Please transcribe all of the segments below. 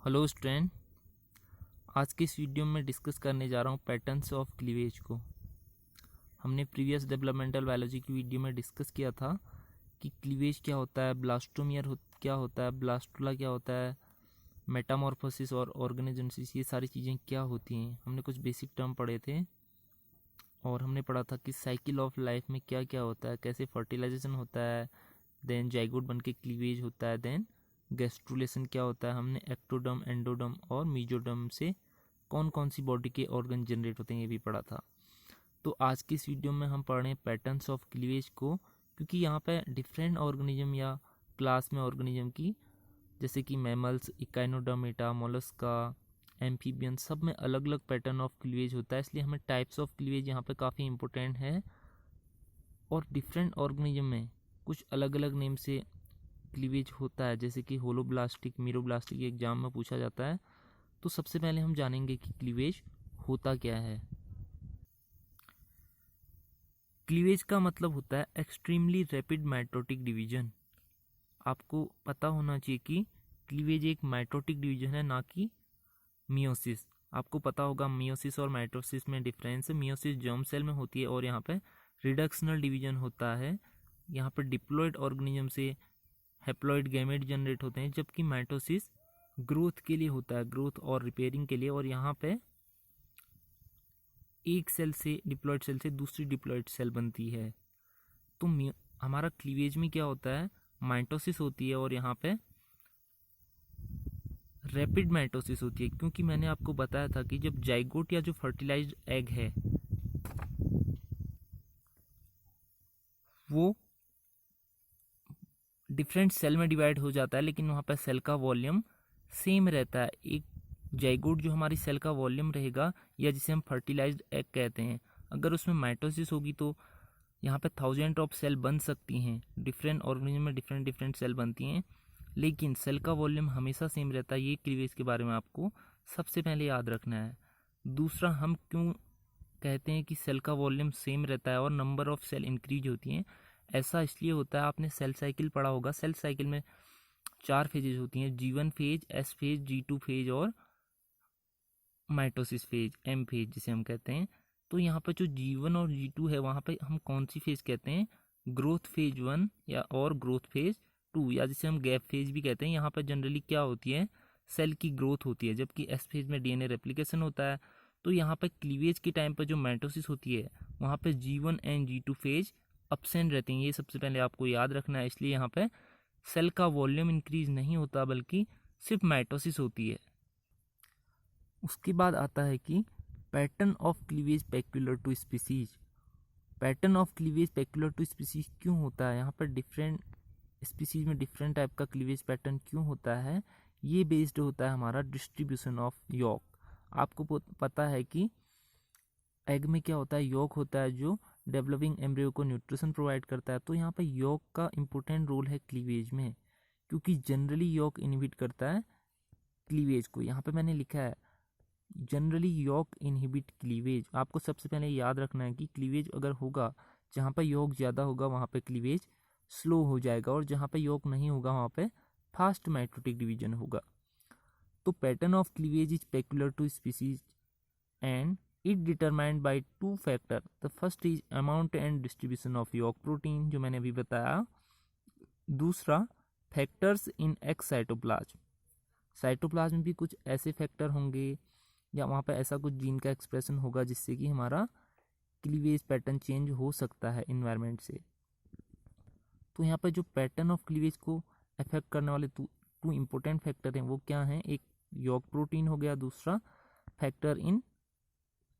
Hello student, आज के इस वीडियो में डिस्कस करने जा रहा हूँ पैटर्न्स ऑफ क्लीवेज को। हमने प्रीवियस डेवलपमेंटल बायोलॉजी की वीडियो में डिस्कस किया था कि क्लीवेज क्या होता है, ब्लास्टोमियर क्या होता है, ब्लास्टुला क्या होता है, मेटामॉर्फोसिस और ऑर्गेनोजेनेसिस, ये सारी चीज़ें क्या होती हैं। हमने कुछ बेसिक टर्म पढ़े थे और हमने पढ़ा था कि साइकिल ऑफ लाइफ में क्या क्या होता है, कैसे फर्टिलाइजेशन होता है, देन जाइगोट बन के क्लीवेज होता है, देन गैस्ट्रुलेशन क्या होता है। हमने एक्टोडर्म, एंडोडर्म और मीजोडर्म से कौन कौन सी बॉडी के ऑर्गन जनरेट होते हैं ये भी पढ़ा था। तो आज की इस वीडियो में हम पढ़ रहे हैं पैटर्न्स ऑफ क्लीवेज को, क्योंकि यहाँ पे डिफरेंट ऑर्गेनिज्म या क्लास में ऑर्गेनिज्म की, जैसे कि मैमल्स, इकाइनोडर्मेटा, मोलस्का, एम्फीबियन, सब में अलग अलग पैटर्न ऑफ क्लीवेज होता है। इसलिए हमें टाइप्स ऑफ क्लीवेज यहाँ पे काफ़ी इंपॉर्टेंट है। और डिफरेंट ऑर्गेनिज्म में कुछ अलग अलग नेम से क्लीवेज होता है, जैसे कि होलोब्लास्टिक, मीरोब्लास्टिक एग्जाम में पूछा जाता है। तो सबसे पहले हम जानेंगे कि क्लीवेज होता क्या है। क्लीवेज का मतलब होता है एक्सट्रीमली रैपिड माइटोटिक डिवीजन। आपको पता होना चाहिए कि क्लीवेज एक माइटोटिक डिवीजन है, ना कि मियोसिस। आपको पता होगा मियोसिस और माइटोसिस में डिफरेंस है। मियोसिस जर्म सेल में होती है और यहाँ पे रिडक्शनल डिवीजन होता है। यहाँ पर डिप्लॉइड ऑर्गेनिज्म से हैप्लॉइड गैमेट जनरेट होते हैं, जबकि माइटोसिस ग्रोथ के लिए होता है, ग्रोथ और रिपेयरिंग के लिए। और यहाँ पे एक सेल से, डिप्लॉइड सेल से दूसरी डिप्लॉइड सेल बनती है। तो हमारा क्लीवेज में क्या होता है, माइटोसिस होती है और यहाँ पे रैपिड माइटोसिस होती है, क्योंकि मैंने आपको बताया था कि जब जाइगोट या जो फर्टिलाइज्ड एग है वो डिफरेंट सेल में डिवाइड हो जाता है, लेकिन वहाँ पर सेल का वॉल्यूम सेम रहता है। एक जाइगोट जो हमारी सेल का वॉल्यूम रहेगा, या जिसे हम फर्टिलाइज्ड एग कहते हैं, अगर उसमें माइटोसिस होगी तो यहाँ पे थाउजेंड ऑफ सेल बन सकती हैं। डिफरेंट ऑर्गेनिज्म में डिफरेंट डिफरेंट सेल बनती हैं, लेकिन सेल का वॉल्यूम हमेशा सेम रहता है। ये क्लीवेज के बारे में आपको सबसे पहले याद रखना है। दूसरा, हम क्यों कहते हैं कि सेल का वॉल्यूम सेम रहता है और नंबर ऑफ सेल इंक्रीज होती हैं, ऐसा इसलिए होता है, आपने सेल साइकिल पढ़ा होगा। सेल साइकिल में 4 फेजेज होती हैं, G1 phase, S phase, G2 phase और माइटोसिस फेज, M फेज जिसे हम कहते हैं। तो यहाँ पर जो G1 और G2 है, वहाँ पे हम कौन सी फेज कहते हैं, ग्रोथ फेज 1 या और ग्रोथ फेज 2, या जिसे हम गैप फेज भी कहते हैं। यहाँ पर जनरली क्या होती है, सेल की ग्रोथ होती है, जबकि S फेज में DNA रेप्लिकेशन होता है। तो यहाँ पर क्लीवेज के टाइम पर जो माइटोसिस होती है, वहाँ पे G1 and G2 phase absent रहती हैं। ये सबसे पहले आपको याद रखना है। इसलिए यहाँ पे सेल का वॉल्यूम इंक्रीज नहीं होता, बल्कि सिर्फ माइटोसिस होती है। उसके बाद आता है कि pattern of cleavage peculiar to species. Pattern of cleavage peculiar to species क्यों होता है, यहाँ पर डिफरेंट स्पीसीज में डिफरेंट टाइप का क्लीवेज पैटर्न क्यों होता है, ये बेस्ड होता है हमारा डिस्ट्रीब्यूशन ऑफ यॉक। आपको पता है कि एग में क्या होता है, यॉक होता है जो डेवलपिंग एम्ब्रियो को न्यूट्रिशन प्रोवाइड करता है। तो यहाँ पर यॉक का इंपॉर्टेंट रोल है क्लीवेज में, क्योंकि जनरली यॉक इनहिबिट करता है क्लीवेज को। यहाँ पे मैंने लिखा है जनरली यॉक इनहिबिट क्लीवेज। आपको सबसे पहले याद रखना है कि क्लीवेज अगर होगा, जहाँ पर यॉक ज़्यादा होगा वहाँ पे क्लीवेज स्लो हो जाएगा, और जहाँ पे यॉक नहीं होगा वहाँ पे फास्ट माइटोटिक डिवीजन होगा। तो pattern of cleavage is peculiar to species and it determined by 2 factor. The first is amount and distribution of yolk protein, जो मैंने अभी बताया। दूसरा, factors in X cytoplasm. Cytoplasm में भी कुछ ऐसे फैक्टर होंगे या वहाँ पर ऐसा कुछ जीन का एक्सप्रेशन होगा जिससे कि हमारा क्लीवेज पैटर्न चेंज हो सकता है इन्वायरमेंट से। तो यहाँ पर जो पैटर्न ऑफ क्लीवेज को अफेक्ट करने वाले टू इम्पोर्टेंट फैक्टर हैं, वो क्या हैं, एक यॉक प्रोटीन हो गया, दूसरा फैक्टर इन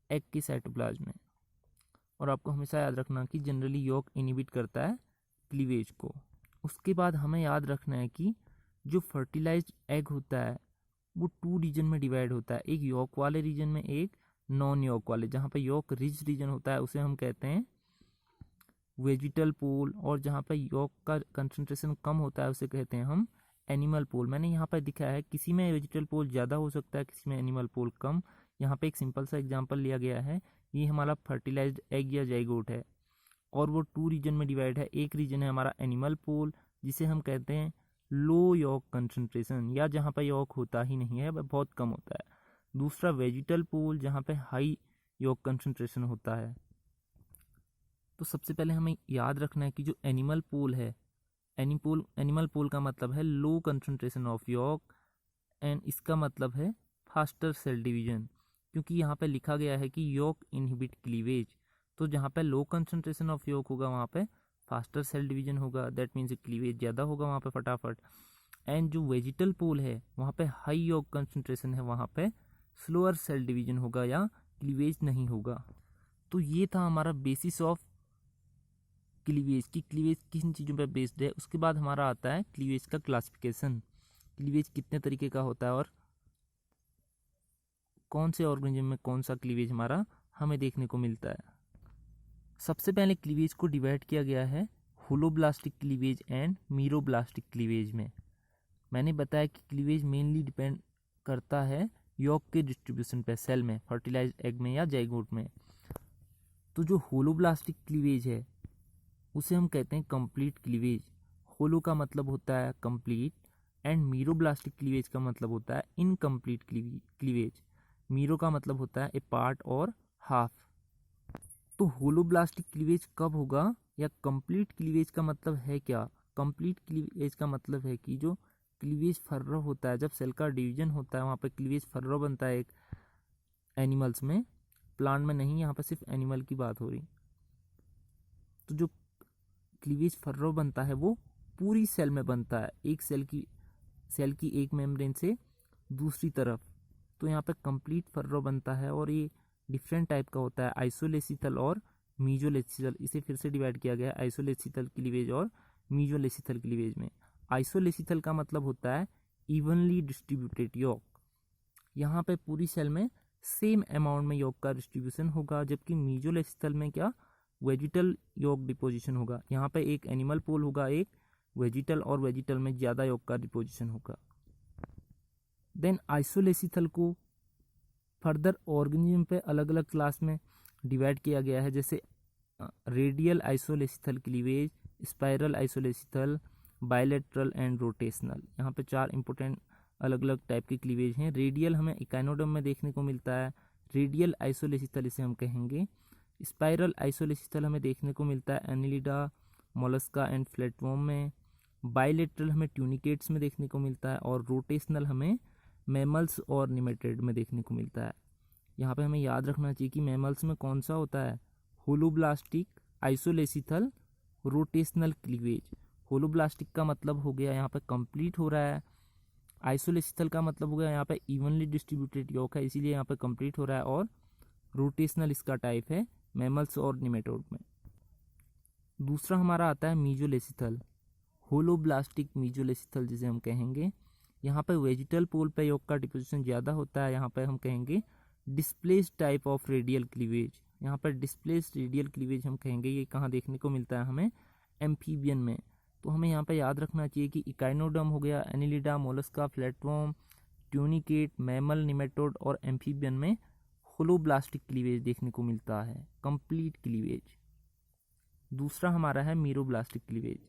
एग की साइटोप्लाज्म में। और आपको हमेशा याद रखना कि जनरली यॉक इनहिबिट करता है क्लीवेज को। उसके बाद हमें याद रखना है कि जो फर्टिलाइज्ड एग होता है वो 2 रीजन में डिवाइड होता है, एक यॉक वाले रीजन में, एक नॉन यॉक वाले। जहाँ पे यॉक रिच रीजन होता है उसे हम कहते हैं वेजिटल पोल, और जहाँ पे यॉक का कंसंट्रेशन कम होता है उसे कहते हैं हम एनिमल पोल। मैंने यहाँ पर दिखाया है, किसी में वेजिटल पोल ज़्यादा हो सकता है, किसी में एनिमल पोल कम। यहाँ पे एक सिंपल सा एग्जांपल लिया गया है, ये हमारा फर्टिलाइज्ड एग या जाइगोट है, और वो 2 रीजन में डिवाइड है। एक रीजन है हमारा एनिमल पोल, जिसे हम कहते हैं लो यॉक कंसंट्रेशन, या जहाँ पे यॉक होता ही नहीं है, वह बहुत कम होता है। दूसरा वेजिटल पूल, जहाँ पे हाई यॉक कंसंट्रेशन होता है। तो सबसे पहले हमें याद रखना है कि जो एनिमल पूल है, एनिमल पूल का मतलब है low concentration of York, and इसका मतलब है फास्टर सेल डिवीजन, क्योंकि यहाँ पे लिखा गया है कि यॉक इनहिबिट क्लीवेज। तो जहाँ पे लो कंसंट्रेशन ऑफ यॉक होगा वहाँ पे फास्टर सेल डिवीजन होगा, दैट मीन्स क्लीवेज ज़्यादा होगा वहाँ पे फटाफट। एंड जो वेजिटल पूल है वहाँ पे हाई यॉक कंसंट्रेशन है, वहाँ पे स्लोअर सेल डिवीजन होगा या क्लीवेज नहीं होगा। तो ये था हमारा बेसिस ऑफ क्लीवेज की क्लीवेज किन चीज़ों पर बेस्ड है। उसके बाद हमारा आता है क्लीवेज का क्लासिफिकेशन, क्लीवेज कितने तरीके का होता है और कौन से ऑर्गेनिज्म में कौन सा क्लीवेज हमारा हमें देखने को मिलता है। सबसे पहले क्लीवेज को डिवाइड किया गया है holoblastic cleavage and meroblastic cleavage में। मैंने बताया कि क्लीवेज मेनली डिपेंड करता है यॉक के डिस्ट्रीब्यूशन पे सेल में, फर्टिलाइज्ड एग में या जाइगोट में। तो जो होलोब्लास्टिक क्लीवेज है उसे हम कहते हैं कंप्लीट क्लीवेज। होलो का मतलब होता है कंप्लीट, एंड मीरोब्लास्टिक क्लीवेज का मतलब होता है इनकम्प्लीट क्लीवेज। मीरो का मतलब होता है ए पार्ट और हाफ। तो होलोब्लास्टिक क्लीवेज कब होगा, या कंप्लीट क्लीवेज का मतलब है क्या? कंप्लीट क्लीवेज का मतलब है कि जो क्लीवेज फर्रो होता है, जब सेल का डिवीजन होता है वहाँ पे क्लीवेज फर्रो बनता है एक एनिमल्स में, प्लांट में नहीं, यहाँ पे सिर्फ एनिमल की बात हो रही। तो जो क्लीवेज फर्रो बनता है वो पूरी सेल में बनता है, एक सेल की एक मेम्ब्रेन से दूसरी तरफ। तो यहाँ पे कंप्लीट फर्रो बनता है और ये डिफरेंट टाइप का होता है, आइसोलेसिथल और मीजोलेसिथल। इसे फिर से डिवाइड किया गया है आइसोलेसिथल क्लीवेज और मीजोलेसिथल क्लीवेज में। आइसोलेसिथल का मतलब होता है इवनली डिस्ट्रीब्यूटेड यॉक, यहाँ पे पूरी सेल में सेम अमाउंट में यॉक का डिस्ट्रीब्यूशन होगा, जबकि मीजोलेसिथल में क्या, वेजिटल यॉक डिपोजिशन होगा। यहाँ पे एक एनिमल पूल होगा, एक वेजिटल, और वेजिटल में ज़्यादा यॉक का डिपोजिशन होगा। देन आइसोलेसिथल को फर्दर ऑर्गेनिज्म पे अलग अलग क्लास में डिवाइड किया गया है, जैसे radial isolecithal cleavage, spiral isolecithal, bilateral and rotational. यहाँ पे 4 इंपोर्टेंट अलग अलग टाइप के क्लीवेज हैं। रेडियल हमें इकाइनोडर्म में देखने को मिलता है, रेडियल आइसोलेसिथल इसे हम कहेंगे। स्पाइरल आइसोलेसिथल हमें देखने को मिलता है एनिलिडा, मोलस्का एंड फ्लैटवर्म में। बायलेटरल हमें ट्यूनिकेट्स में देखने को मिलता है, और रोटेशनल हमें मैमल्स और निमेटेड में देखने को मिलता है। यहाँ पे हमें याद रखना चाहिए कि मैमल्स में कौन सा होता है, होलोब्लास्टिक, आइसोलेसिथल, रोटेशनल क्लीवेज। होलोब्लास्टिक का मतलब हो गया यहाँ पे कंप्लीट हो रहा है, आइसोलेसिथल का मतलब हो गया यहाँ पे इवनली डिस्ट्रीब्यूटेड यॉक है, इसीलिए यहाँ पे कंप्लीट हो रहा है, और रोटेशनल इसका टाइप है मैमल्स और निमेटोड में। दूसरा हमारा आता है मीजोलेसिथल, होलोब्लास्टिक मीजोलेसिथल जिसे हम कहेंगे। यहाँ पे वेजिटल पोल पे यॉक का डिपोजिशन ज़्यादा होता है, यहाँ पे हम कहेंगे displaced type of radial cleavage. यहाँ पर डिस्प्लेस्ड रेडियल क्लीवेज हम कहेंगे, ये कहाँ देखने को मिलता है हमें, एम्फीबियन में। तो हमें यहाँ पे याद रखना चाहिए कि इकाइनोडर्म हो गया, Annelida, Mollusca, flatworm, tunicate, mammal, nematode और एम्फीबियन में होलोब्लास्टिक क्लीवेज देखने को मिलता है, कंप्लीट क्लीवेज। दूसरा हमारा है मीरोब्लास्टिक क्लीवेज।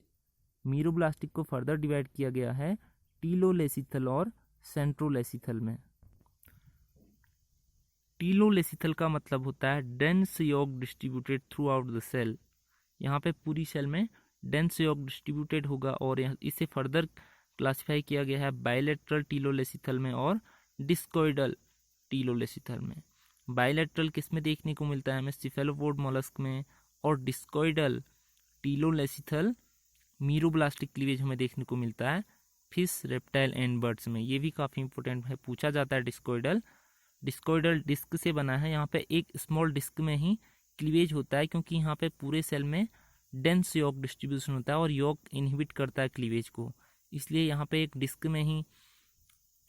मीरोब्लास्टिक को फर्दर डिवाइड किया गया है टीलोलेसिथल और सेंट्रोलेसिथल में। टीलोलेसिथल का मतलब होता है dense yolk distributed throughout the cell. यहाँ पे पूरी सेल में डेंस यॉक डिस्ट्रीब्यूटेड होगा, और इसे फर्दर क्लासिफाई किया गया है बायलेटरल टीलोलेसिथल में और डिस्कोइडल टीलोलेसिथल में। बायलेटरल किस में देखने को मिलता है हमें, सिफेलोपोड मोलस्क में, और डिस्कोइडल टीलोलेसिथल मीरोब्लास्टिक क्लीवेज हमें देखने को मिलता है फिश, रेप्टाइल एंड बर्ड्स में। ये भी काफ़ी इंपॉर्टेंट है, पूछा जाता है। डिस्कोइडल डिस्क से बना है, यहाँ पे एक स्मॉल डिस्क में ही क्लीवेज होता है, क्योंकि यहाँ पे पूरे सेल में डेंस यॉक डिस्ट्रीब्यूशन होता है और यॉक इनहिबिट करता है क्लीवेज को, इसलिए यहाँ पे एक डिस्क में ही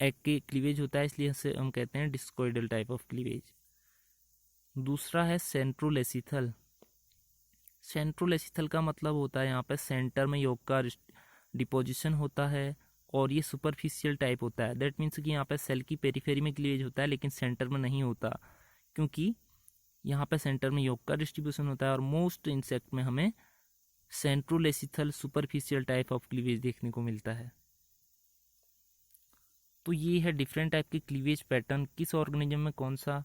एग के क्लीवेज होता है, इसलिए इसे हम कहते हैं डिस्कोइडल टाइप ऑफ क्लीवेज। दूसरा है सेंट्रोलेसिथल। सेंट्रोलेसिथल का मतलब होता है यहाँ पे सेंटर में यॉक का डिपोजिशन होता है, और ये सुपरफिशियल टाइप होता है। दैट मीन्स कि यहाँ पे सेल की पेरीफेरी में क्लीवेज होता है, लेकिन सेंटर में नहीं होता, क्योंकि यहाँ पे सेंटर में यॉक का डिस्ट्रीब्यूशन होता है। और मोस्ट इंसेक्ट में हमें centrolecithal superficial type of cleavage देखने को मिलता है। तो ये है डिफरेंट टाइप के क्लीवेज पैटर्न, किस ऑर्गेनिज्म में कौन सा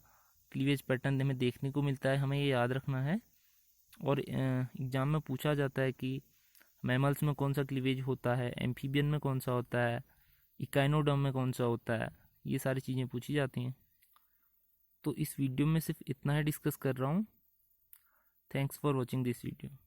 क्लीवेज पैटर्न हमें देखने को मिलता है, हमें ये याद रखना है। और एग्जाम में पूछा जाता है कि मैमल्स में कौन सा क्लीवेज होता है, एम्फीबियन में कौन सा होता है, इकाइनोडर्म में कौन सा होता है, ये सारी चीज़ें पूछी जाती हैं। तो इस वीडियो में सिर्फ इतना ही डिस्कस कर रहा हूँ। Thanks for watching this video.